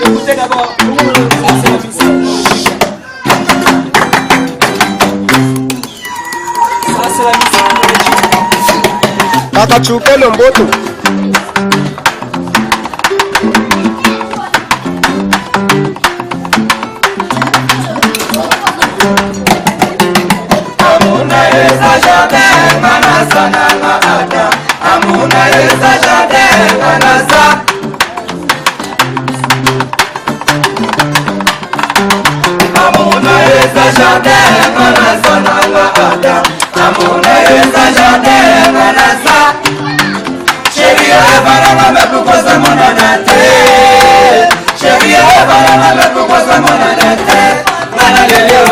Écoutez d'abord, ça c'est la musique. Ça c'est la musique. Akachuke Lomboto. Amuna eza jardin manasa nanga ada. Amuna eza jardin manasa. Amuna eza jardin manasa nanga ada. Amuna eza jardin manasa. Chérie evalanga me kukosa monanate. Chérie evalanga me kukosa monanate. Manalelio.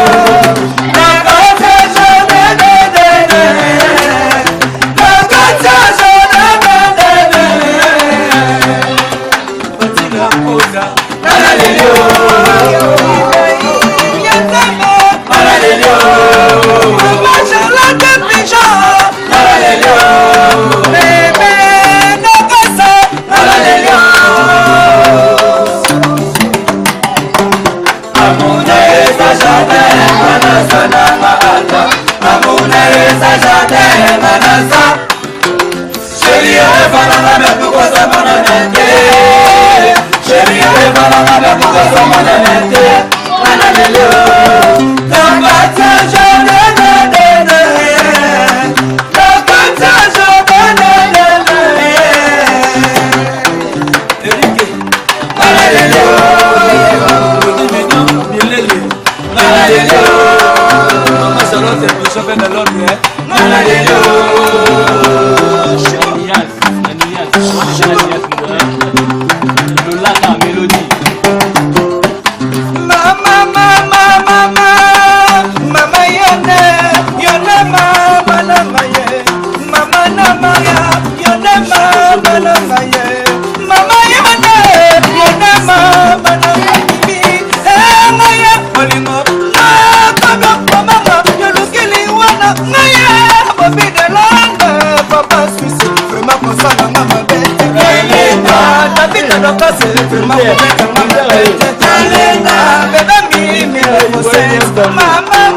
Mama